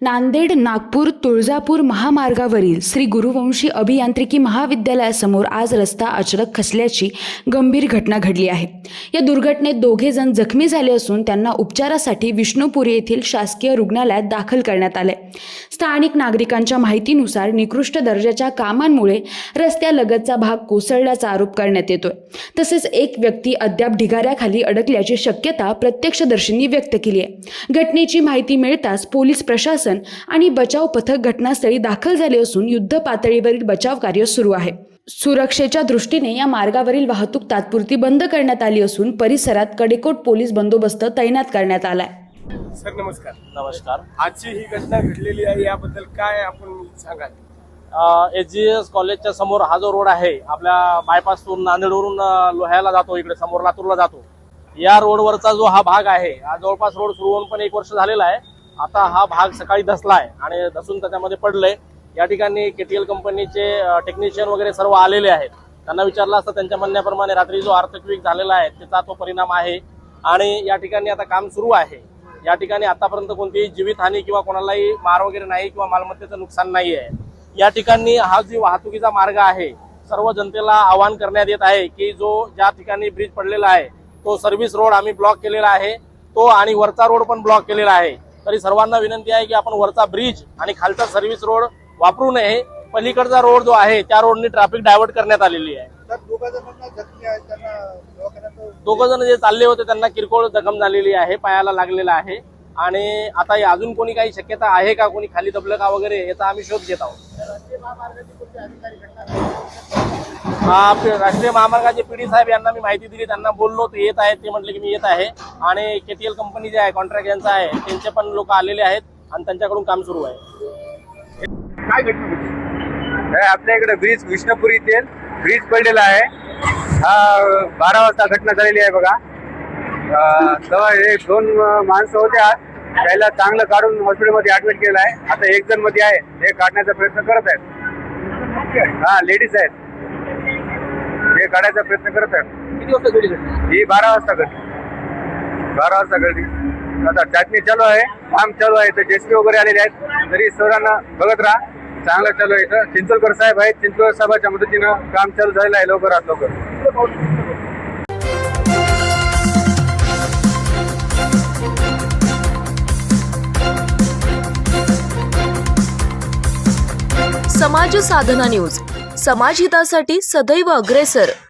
नांदेड नागपूर तुळजापूर महामार्गावरील श्री गुरुवंशी अभियांत्रिकी महाविद्यालयासमोर आज रस्ता अचानक खचल्याची गंभीर घटना घडली आहे। या दुर्घटनेत दोघे जण जखमी झाले असून त्यांना उपचारासाठी विष्णुपुरी येथील शासकीय रुग्णालयात दाखल करण्यात आले। स्थानिक नागरिकांच्या माहितीनुसार निकृष्ट दर्जाच्या कामांमुळे रस्त्यालगतचा भाग कोसळल्याचा आरोप करण्यात येतोय। तसेच एक व्यक्ती अद्याप ढिगाऱ्याखाली अडकल्याची शक्यता प्रत्यक्षदर्शींनी व्यक्त केली आहे। घटनेची माहिती मिळताच पोलीस प्रशासन आणि बचाव पथक घटनास्थळी दाखल झाले असून युद्ध पातळीवरील बचाव कार्य सुरू आहे। सुरक्षेच्या दृष्टीने या मार्गावरील वाहतूक तात्पुरती बंद करण्यात आली असून परिसरात कडेकोट पोलीस बंदोबस्त तैनात करण्यात आलाय। सर नमस्कार। नमस्कार। आजची ही घटना घडलेली आहे, याबद्दल काय आपण सांगाल? एसजीएस कॉलेजच्या समोर हा जो रोड आहे आपल्या बायपासवरून नांदेडवरून लोह्याला जातो, इकडे समोर लातूरला जातो, या रोडवरचा जो हा भाग आहे हा जवळपास रोड सुरू होऊन पण 1 वर्ष झालेला आहे। आता हा भाग सकाळी धसलाय आणि धसून त्याच्यामध्ये पडलंय। या ठिकाणी केटीएल कंपनीचे टेक्निशियन वगैरे सर्व आलेले आहेत। त्यांना विचारलं असता त्यांच्या म्हणण्याप्रमाणे रात्री जो अर्थक्वेक झालेला आहे त्याचा तो परिणाम आहे आणि या ठिकाणी आता काम सुरू आहे। या ठिकाणी आतापर्यंत कोणतीही जीवितहानी किंवा कोणालाही मार वगैरे नाही किंवा मालमत्तेचं नुकसान नाही आहे। या ठिकाणी हा जो वाहतुकीचा मार्ग आहे सर्व जनतेला आवाहन करण्यात येत आहे की जो ज्या ठिकाणी ब्रिज पडलेला आहे तो सर्व्हिस रोड आम्ही ब्लॉक केलेला आहे, तो आणि वरचा रोड पण ब्लॉक केलेला आहे। तरी सर्वांना विनंती आहे की आपण वरचा ब्रिज आणि खालचा सर्व्हिस रोड वापरू नये। पलीकडचा रोड जो आहे त्या रोडने ट्रॅफिक डायव्हर्ट करण्यात आलेली आहे। दोघं जण जे चालले होते त्यांना किरकोळ जखम झालेली आहे, पायाला लागलेला आहे आणि आता अजून कोणी काही शक्यता आहे का, कोणी खाली दबलं का वगैरे याचा आम्ही शोध घेत आहोत। राष्ट्रीय महामार्गाचे पीडी साहेब यांना मी माहिती दिली, त्यांना बोललो ते येत आहेत, ते म्हटले की मी येत आहे आणि केटीएल कंपनी जे आहे कॉन्ट्रॅक्ट यांचा आहे त्यांचे पण लोक आलेले आहेत आणि त्यांच्याकडून काम सुरू आहे। काय घटना? आपल्या इकडे ब्रिज विष्णुपुरी येथील ब्रिज पडलेला आहे। हा 12 वाजता घटना झालेली आहे बघा। तेव्हा 2 माणसं होते, त्याला चांगलं काढून हॉस्पिटलमध्ये ऍडमिट केलं आहे। आता 1 जण मध्ये आहे, ते काढण्याचा प्रयत्न करत आहेत। हा लेडीज आहेत, ते काढायचा प्रयत्न करत आहेत। किती वाजता घडली घटना? ही 12 वाजता घडली। 12 वाजता घडली। आता चाचणी चालू आहे, काम चालू आहे, तर जेसीबी वगैरे आलेले आहेत। तरी सर्वांना बघत राहा, चांगलं चालू आहे। इथं चिंचोलकर साहेब आहेत, चिंचोलकर साहेबांच्या मदतीनं काम चालू झालेलं आहे लवकरात लवकर। समाज साधना न्यूज, समाजहितासाठी सदैव अग्रेसर।